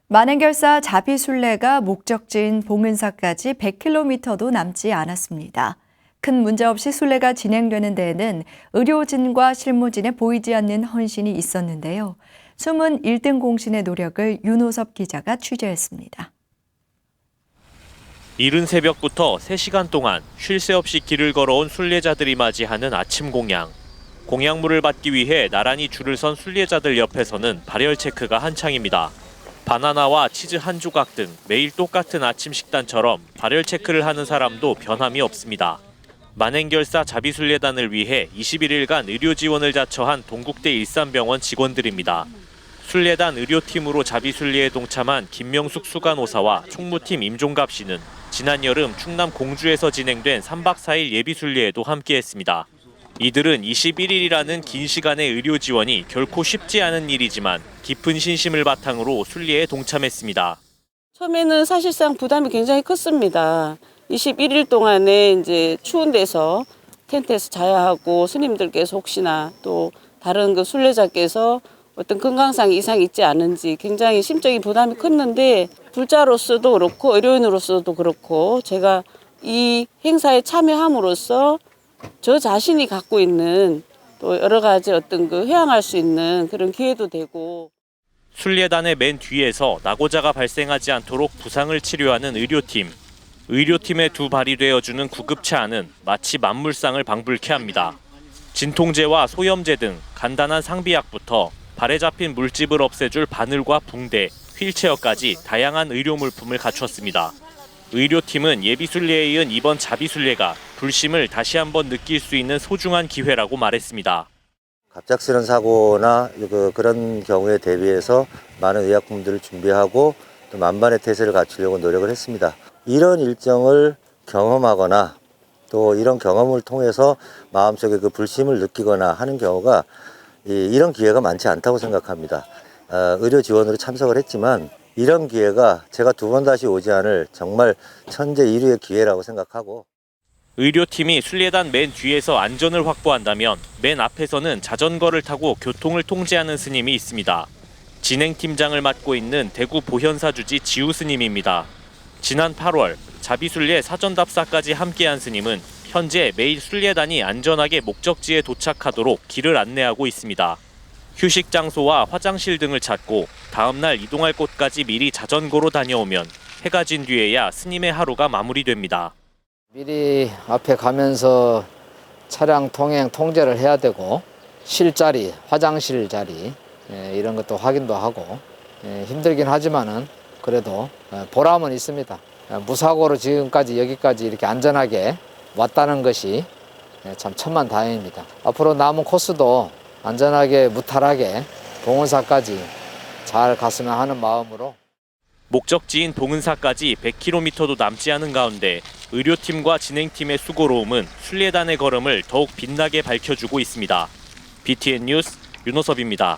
만행결사 자비순례가 목적지인 봉은사까지 100km도 남지 않았습니다. 큰 문제 없이 순례가 진행되는 데에는 의료진과 실무진의 보이지 않는 헌신이 있었는데요. 숨은 1등 공신의 노력을 윤호섭 기자가 취재했습니다. 이른 새벽부터 3시간 동안 쉴 새 없이 길을 걸어온 순례자들이 맞이하는 아침 공양. 공양물을 받기 위해 나란히 줄을 선 순례자들 옆에서는 발열 체크가 한창입니다. 바나나와 치즈 한 조각 등 매일 똑같은 아침 식단처럼 발열 체크를 하는 사람도 변함이 없습니다. 만행결사 자비순례단을 위해 21일간 의료 지원을 자처한 동국대 일산병원 직원들입니다. 순례단 의료팀으로 자비순례에 동참한 김명숙 수간호사와 총무팀 임종갑 씨는 지난 여름 충남 공주에서 진행된 3박 4일 예비순례에도 함께했습니다. 이들은 21일이라는 긴 시간의 의료 지원이 결코 쉽지 않은 일이지만 깊은 신심을 바탕으로 순례에 동참했습니다. 처음에는 사실상 부담이 굉장히 컸습니다. 21일 동안에 이제 추운 데서 텐트에서 자야 하고 스님들께서 혹시나 또 다른 그 순례자께서 어떤 건강상 이상이 있지 않은지 굉장히 심적인 부담이 컸는데 불자로서도 그렇고 의료인으로서도 그렇고 제가 이 행사에 참여함으로써 저 자신이 갖고 있는 또 여러 가지 어떤 그 회항할 수 있는 그런 기회도 되고. 순례단의 맨 뒤에서 낙오자가 발생하지 않도록 부상을 치료하는 의료팀. 의료팀의 두 발이 되어주는 구급차 안은 마치 만물상을 방불케 합니다. 진통제와 소염제 등 간단한 상비약부터 발에 잡힌 물집을 없애줄 바늘과 붕대, 휠체어까지 다양한 의료 물품을 갖췄습니다. 의료팀은 예비순례에 이은 이번 자비순례가 불심을 다시 한번 느낄 수 있는 소중한 기회라고 말했습니다. 갑작스런 사고나 그런 경우에 대비해서 많은 의약품들을 준비하고 또 만반의 태세를 갖추려고 노력을 했습니다. 이런 일정을 경험하거나 또 이런 경험을 통해서 마음속에 그 불심을 느끼거나 하는 경우가 이런 기회가 많지 않다고 생각합니다. 의료 지원으로 참석을 했지만 이런 기회가 제가 두 번 다시 오지 않을 정말 천재 일류의 기회라고 생각하고. 의료팀이 순례단 맨 뒤에서 안전을 확보한다면 맨 앞에서는 자전거를 타고 교통을 통제하는 스님이 있습니다. 진행팀장을 맡고 있는 대구 보현사주지 지우 스님입니다. 지난 8월 자비순례 사전답사까지 함께한 스님은 현재 매일 순례단이 안전하게 목적지에 도착하도록 길을 안내하고 있습니다. 휴식 장소와 화장실 등을 찾고 다음 날 이동할 곳까지 미리 자전거로 다녀오면 해가 진 뒤에야 스님의 하루가 마무리됩니다. 미리 앞에 가면서 차량 통행 통제를 해야 되고 쉴 자리, 화장실 자리 이런 것도 확인도 하고 힘들긴 하지만은 그래도 보람은 있습니다. 무사고로 지금까지 여기까지 이렇게 안전하게 왔다는 것이 참 천만다행입니다. 앞으로 남은 코스도 안전하게 무탈하게 봉은사까지 잘 갔으면 하는 마음으로. 목적지인 봉은사까지 100km도 남지 않은 가운데 의료팀과 진행팀의 수고로움은 순례단의 걸음을 더욱 빛나게 밝혀주고 있습니다. BTN 뉴스 윤호섭입니다.